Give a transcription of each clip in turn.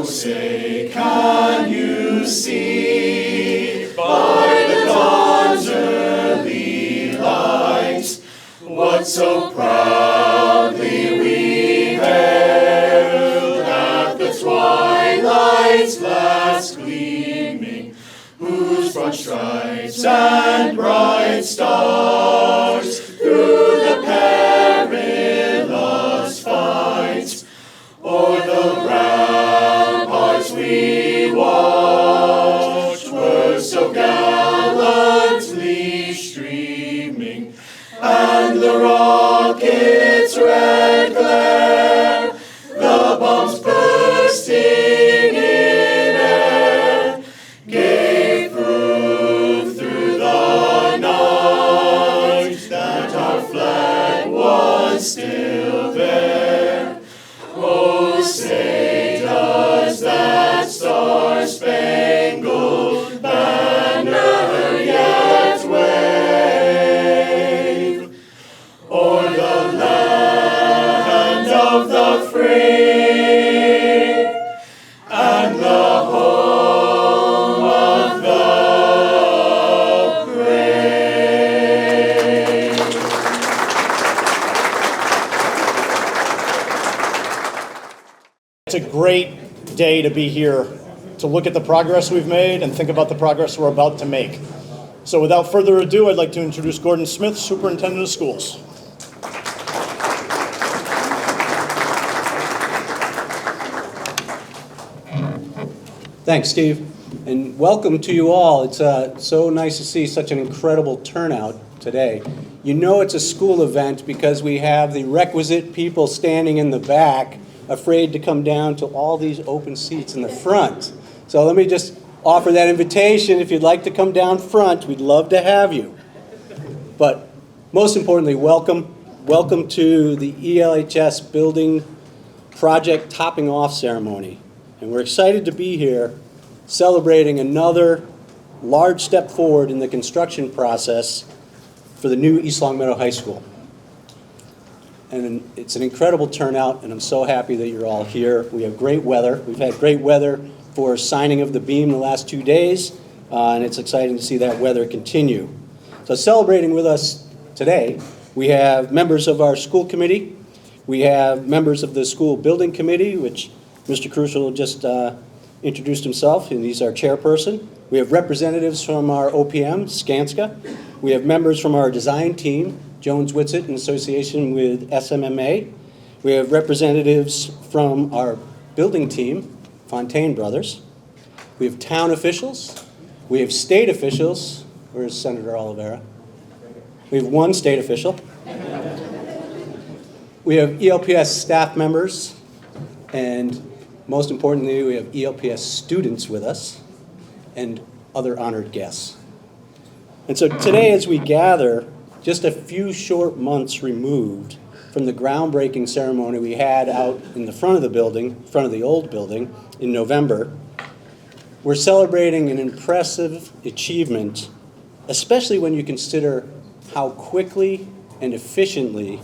say, can you see by the dawn's early light what so proudly we hailed at the twilight's last gleaming, whose broad stripes and bright stars through the perilous fight o'er the ramparts we watched were so gallantly streaming, and the rocket's red glare, the bombs bursting in air, gave proof through the night that our flag was still there. Oh, say does that star-spangled banner yet wave o'er the land of the free and the home of the brave? It's a great day to be here to look at the progress we've made and think about the progress we're about to make. So without further ado, I'd like to introduce Gordon Smith, Superintendent of Schools. Thanks, Steve, and welcome to you all. It's so nice to see such an incredible turnout today. You know it's a school event because we have the requisite people standing in the back, afraid to come down to all these open seats in the front. So let me just offer that invitation. If you'd like to come down front, we'd love to have you. But most importantly, welcome to the ELHS building project topping off ceremony. And we're excited to be here celebrating another large step forward in the construction process for the new East Longmeadow High School. And it's an incredible turnout, and I'm so happy that you're all here. We have great weather. We've had great weather for signing of the beam the last 2 days, and it's exciting to see that weather continue. So celebrating with us today, we have members of our school committee. We have members of the school building committee, which Mr. Crucial just introduced himself, and he's our chairperson. We have representatives from our OPM, Skanska. We have members from our design team, Jones Whitsitt in association with SMMA. We have representatives from our building team, Fontaine Brothers. We have town officials. We have state officials. Where's Senator Oliveira? We have one state official. We have ELPS staff members, and most importantly, we have ELPS students with us and other honored guests. And so today, as we gather, just a few short months removed from the groundbreaking ceremony we had out in the front of the building, front of the old building, in November, we're celebrating an impressive achievement, especially when you consider how quickly and efficiently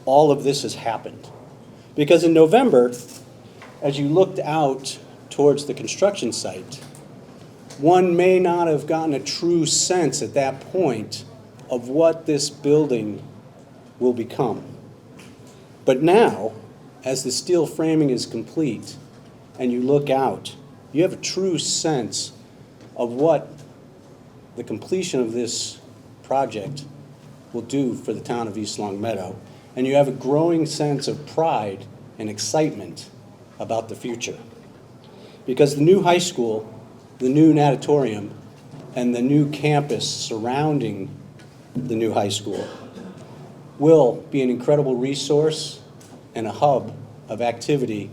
all of this has happened. Because in November, as you looked out towards the construction site, one may not have gotten a true sense at that point of what this building will become. But now, as the steel framing is complete and you look out, you have a true sense of what the completion of this project will do for the town of East Longmeadow, and you have a growing sense of pride and excitement about the future. Because the new high school, the new natatorium, and the new campus surrounding the new high school will be an incredible resource and a hub of activity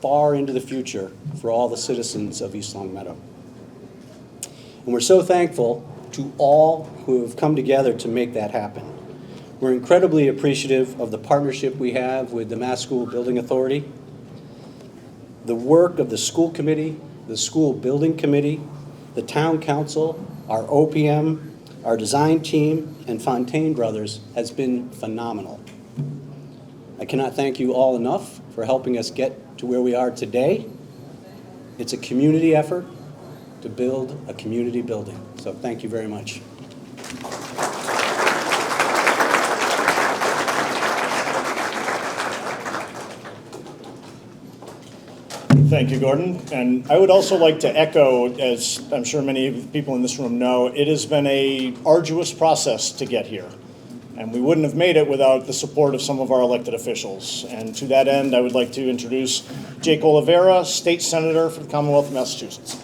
far into the future for all the citizens of East Longmeadow. And we're so thankful to all who have come together to make that happen. We're incredibly appreciative of the partnership we have with the Mass School Building Authority, the work of the school committee, the school building committee, the town council, our OPM, our design team, and Fontaine Brothers has been phenomenal. I cannot thank you all enough for helping us get to where we are today. It's a community effort to build a community building. So thank you very much. Thank you, Gordon. And I would also like to echo, as I'm sure many people in this room know, it has been an arduous process to get here. And we wouldn't have made it without the support of some of our elected officials. And to that end, I would like to introduce Jake Oliveira, State Senator for the Commonwealth of Massachusetts.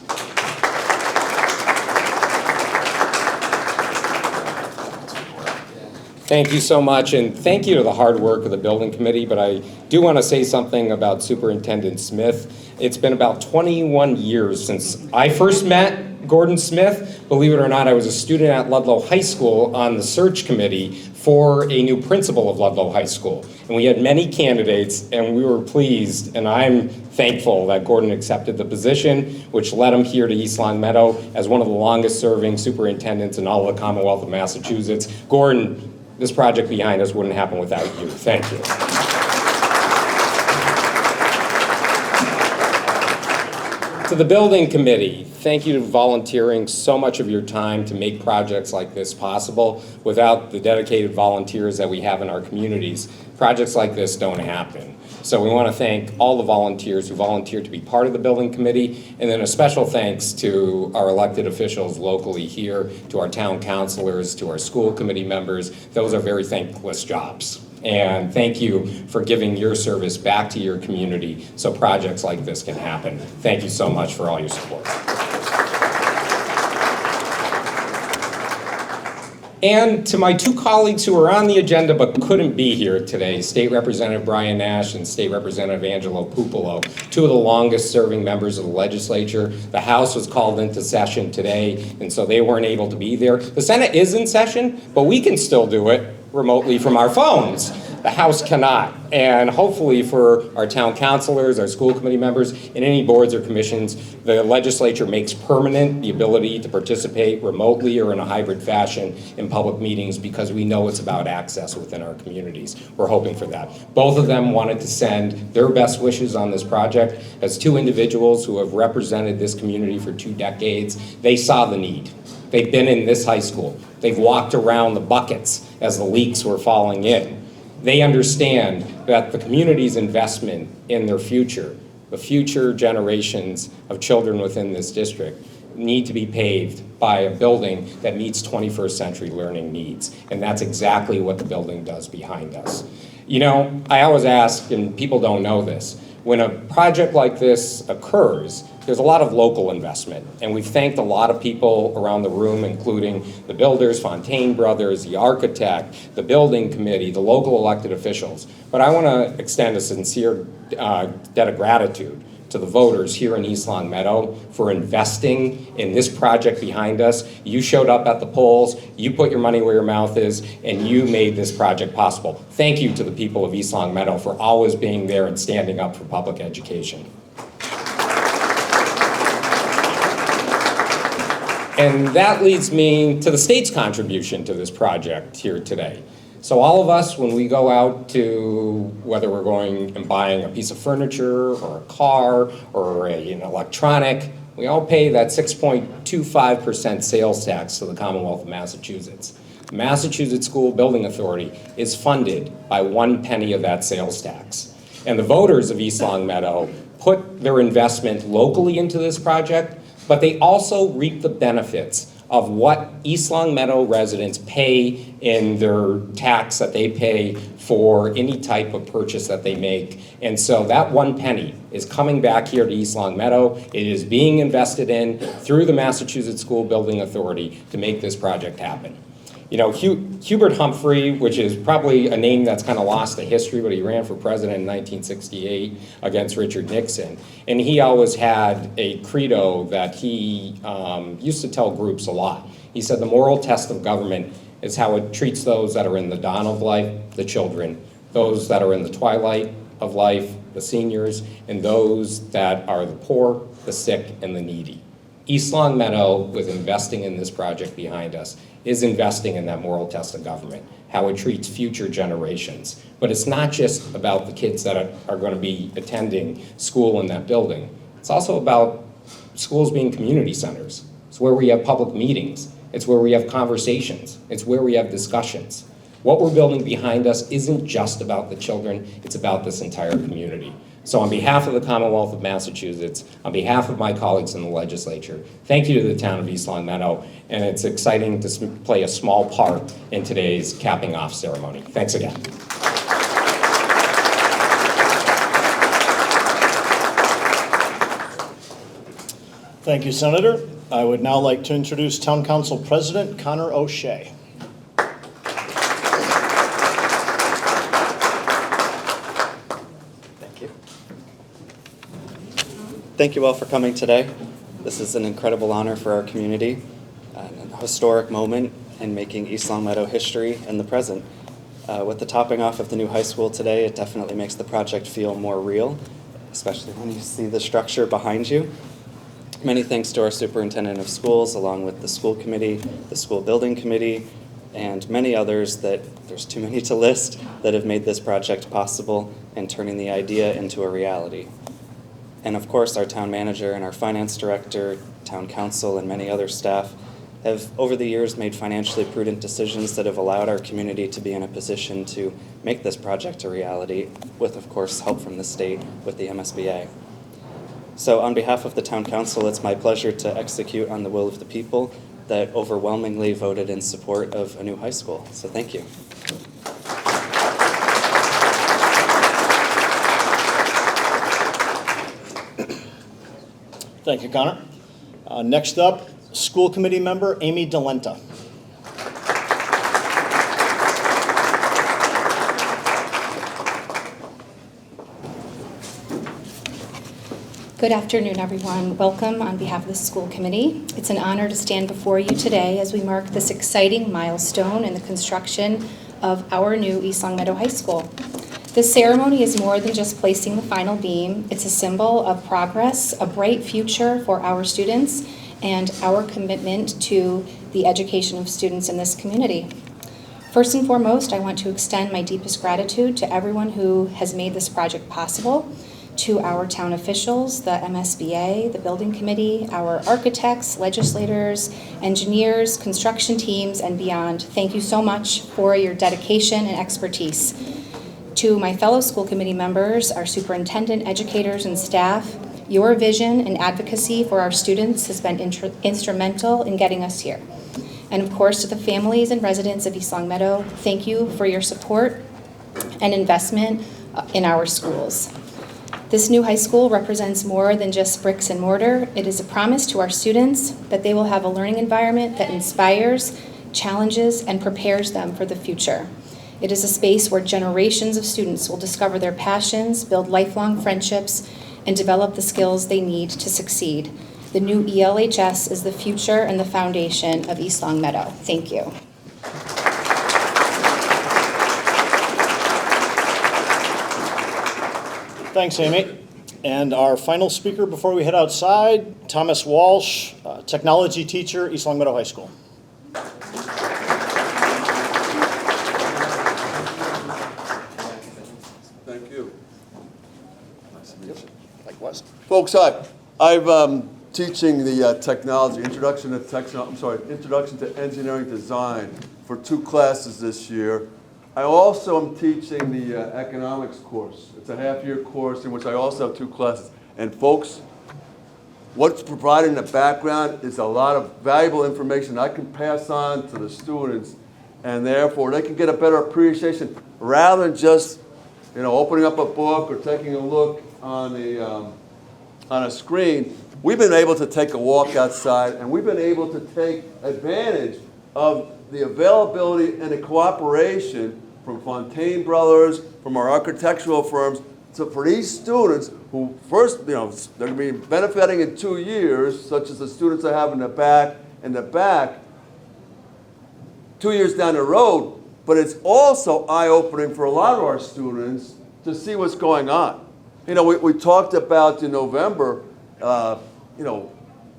Thank you so much, and thank you to the hard work of the building committee, but I do want to say something about Superintendent Smith. It's been about 21 years since I first met Gordon Smith. Believe it or not, I was a student at Ludlow High School on the search committee for a new principal of Ludlow High School. And we had many candidates, and we were pleased, and I'm thankful that Gordon accepted the position, which led him here to East Longmeadow as one of the longest-serving superintendents in all of the Commonwealth of Massachusetts. Gordon, this project behind us wouldn't happen without you. Thank you. To the building committee, thank you for volunteering so much of your time to make projects like this possible. Without the dedicated volunteers that we have in our communities, projects like this don't happen. So we want to thank all the volunteers who volunteered to be part of the building committee, and then a special thanks to our elected officials locally here, to our town councilors, to our school committee members. Those are very thankless jobs. And thank you for giving your service back to your community so projects like this can happen. Thank you so much for all your support. And to my two colleagues who are on the agenda but couldn't be here today, State Representative Brian Nash and State Representative Angelo Pupolo, two of the longest serving members of the legislature. The House was called into session today, and so they weren't able to be there. The Senate is in session, but we can still do it remotely from our phones. The House cannot. And hopefully for our town councilors, our school committee members, and any boards or commissions, the legislature makes permanent the ability to participate remotely or in a hybrid fashion in public meetings, because we know it's about access within our communities. We're hoping for that. Both of them wanted to send their best wishes on this project. As two individuals who have represented this community for 2 decades, they saw the need. They've been in this high school. They've walked around the buckets as the leaks were falling in. They understand that the community's investment in their future, the future generations of children within this district, need to be paved by a building that meets 21st century learning needs. And that's exactly what the building does behind us. You know, I always ask, and people don't know this, when a project like this occurs, there's a lot of local investment, and we've thanked a lot of people around the room, including the builders, Fontaine Brothers, the architect, the building committee, the local elected officials. But I want to extend a sincere debt of gratitude to the voters here in East Longmeadow for investing in this project behind us. You showed up at the polls, you put your money where your mouth is, and you made this project possible. Thank you to the people of East Longmeadow for always being there and standing up for public education. And that leads me to the state's contribution to this project here today. So all of us, when we go out to, whether we're going and buying a piece of furniture or a car or an electronic, we all pay that 6.25% sales tax to the Commonwealth of Massachusetts. The Massachusetts School Building Authority is funded by 1 penny of that sales tax. And the voters of East Longmeadow put their investment locally into this project, but they also reap the benefits of what East Longmeadow residents pay in their tax that they pay for any type of purchase that they make. And so that 1 penny is coming back here to East Longmeadow. It is being invested in through the Massachusetts School Building Authority to make this project happen. You know, Hubert Humphrey, which is probably a name that's kind of lost to history, but he ran for president in 1968 against Richard Nixon. And he always had a credo that he used to tell groups a lot. He said the moral test of government is how it treats those that are in the dawn of life, the children, those that are in the twilight of life, the seniors, and those that are the poor, the sick, and the needy. East Longmeadow, with investing in this project behind us, is investing in that moral test of government. how it treats future generations. But it's not just about the kids that are going to be attending school in that building. It's also about schools being community centers. It's where we have public meetings. It's where we have conversations. It's where we have discussions. What we're building behind us isn't just about the children, it's about this entire community. So on behalf of the Commonwealth of Massachusetts, on behalf of my colleagues in the legislature, thank you to the town of East Longmeadow, and it's exciting to play a small part in today's capping off ceremony. Thanks again. Thank you, Senator. I would now like to introduce Town Council President Connor O'Shea. Thank you. Thank you all for coming today. This is an incredible honor for our community, and a historic moment in making East Longmeadow history in the present. With the topping off of the new high school today, it definitely makes the project feel more real, especially when you see the structure behind you. Many thanks to our superintendent of schools, along with the school committee, the school building committee, and many others that there's too many to list that have made this project possible and turning the idea into a reality. And of course, our town manager and our finance director, town council, and many other staff have over the years made financially prudent decisions that have allowed our community to be in a position to make this project a reality with, of course, help from the state with the MSBA. So on behalf of the Town Council, it's my pleasure to execute on the will of the people that overwhelmingly voted in support of a new high school. So thank you. Thank you, Connor. Next up, School Committee Member Amy DeLenta. Good afternoon, everyone. Welcome on behalf of the school committee. It's an honor to stand before you today as we mark this exciting milestone in the construction of our new East Longmeadow High School. This ceremony is more than just placing the final beam. It's a symbol of progress, a bright future for our students, and our commitment to the education of students in this community. First and foremost, I want to extend my deepest gratitude to everyone who has made this project possible, to our town officials, the MSBA, the building committee, our architects, legislators, engineers, construction teams, and beyond. Thank you so much for your dedication and expertise. To my fellow school committee members, our superintendent, educators, and staff, your vision and advocacy for our students has been instrumental in getting us here. And of course, to the families and residents of East Longmeadow, thank you for your support and investment in our schools. This new high school represents more than just bricks and mortar. It is a promise to our students that they will have a learning environment that inspires, challenges, and prepares them for the future. It is a space where generations of students will discover their passions, build lifelong friendships, and develop the skills they need to succeed. The new ELHS is the future and the foundation of East Longmeadow. Thank you. Thanks, Amy. And our final speaker before we head outside, Thomas Walsh, technology teacher, East Longmeadow High School. Thank you. Nice to meet you. Likewise. Folks, hi. I'm teaching the technology, introduction to engineering design for 2 classes this year. I also am teaching the economics course. It's a half-year course in which I also have 2 classes. And folks, what's provided in the background is a lot of valuable information I can pass on to the students, and therefore they can get a better appreciation rather than just, opening up a book or taking a look on a screen. We've been able to take a walk outside, and we've been able to take advantage of the availability and the cooperation from Fontaine Brothers, from our architectural firms, for these students who first, they're going to be benefiting in 2 years, such as the students I have in the back, 2 years down the road, but it's also eye-opening for a lot of our students to see what's going on. We talked about in November,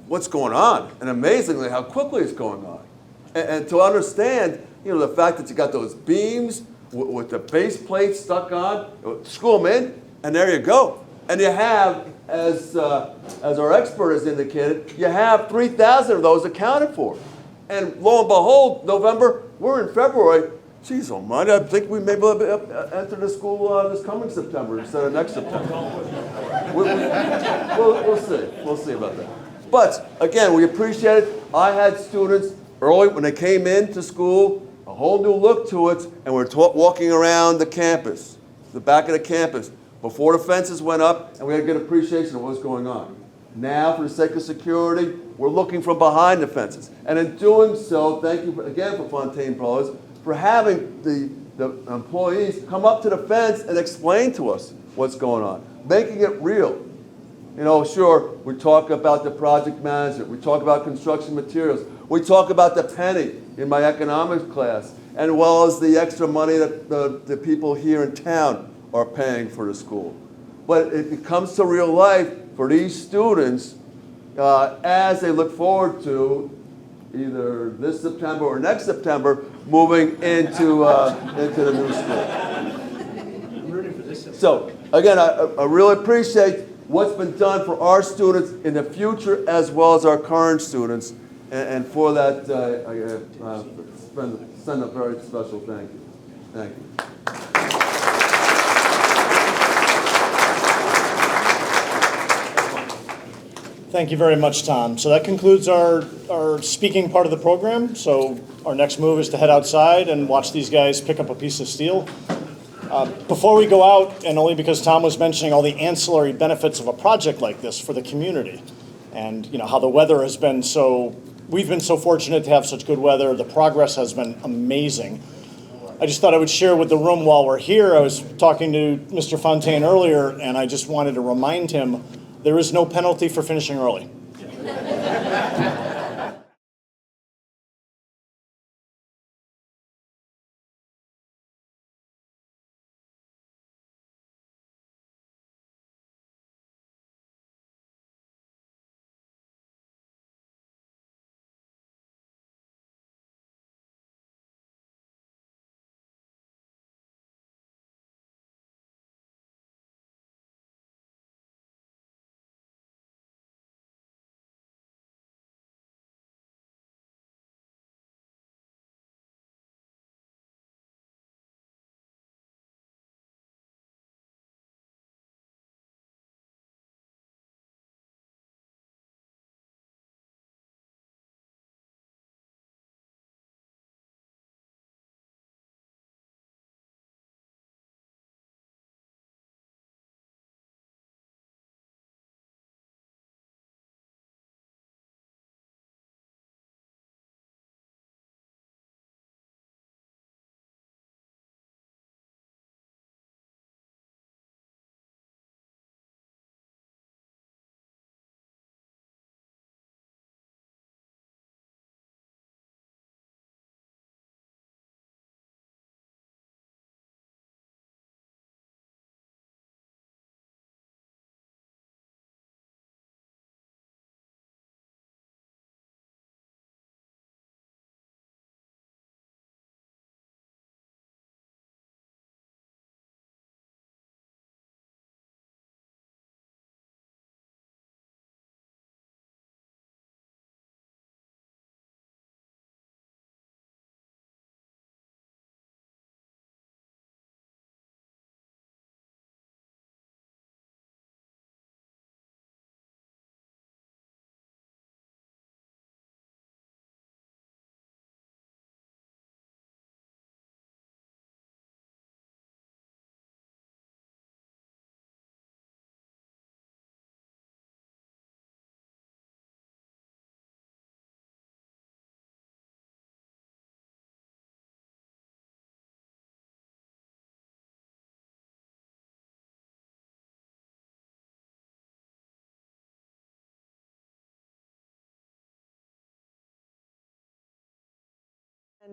what's going on, and amazingly how quickly it's going on. And to understand You know, the fact that you got those beams with the base plates stuck on, screw them in, and there you go. And you have, as our expert has indicated, you have 3,000 of those accounted for. And lo and behold, November, we're in February. Geez, almighty, I think we may be able to enter the school this coming September instead of next September. We'll see. We'll see about that. But again, we appreciate it. I had students early when they came into school, a whole new look to it, and we're walking around the campus, the back of the campus, before the fences went up, and we had a good appreciation of what's going on. Now, for the sake of security, we're looking from behind the fences. And in doing so, thank you again for Fontaine Brothers for having the employees come up to the fence and explain to us what's going on, making it real. You know, sure, we talk about the project management, we talk about construction materials, we talk about the penny in my economics class, as well as the extra money that the people here in town are paying for the school. But it comes to real life for these students as they look forward to either this September or next September moving into the new school. So again, I really appreciate what's been done for our students in the future as well as our current students. And for that, I send a very special thank you. Thank you. Thank you very much, Tom. So that concludes our speaking part of the program. So our next move is to head outside and watch these guys pick up a piece of steel. Before we go out, and only because Tom was mentioning all the ancillary benefits of a project like this for the community, and you know how the weather has been we've been so fortunate to have such good weather. The progress has been amazing. I just thought I would share with the room while we're here. I was talking to Mr. Fontaine earlier, and I just wanted to remind him there is no penalty for finishing early.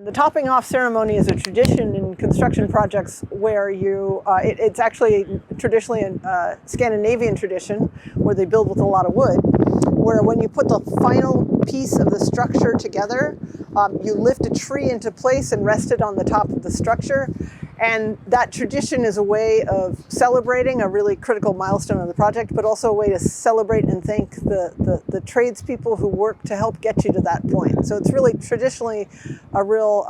The topping off ceremony is a tradition in construction projects where it's actually traditionally a Scandinavian tradition where they build with a lot of wood, where when you put the final piece of the structure together, you lift a tree into place and rest it on the top of the structure. And that tradition is a way of celebrating a really critical milestone of the project, but also a way to celebrate and thank the tradespeople who work to help get you to that point. So it's really traditionally a real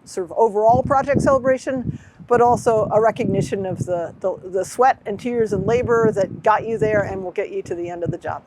sort of overall project celebration, but also a recognition of the sweat and tears and labor that got you there and will get you to the end of the job.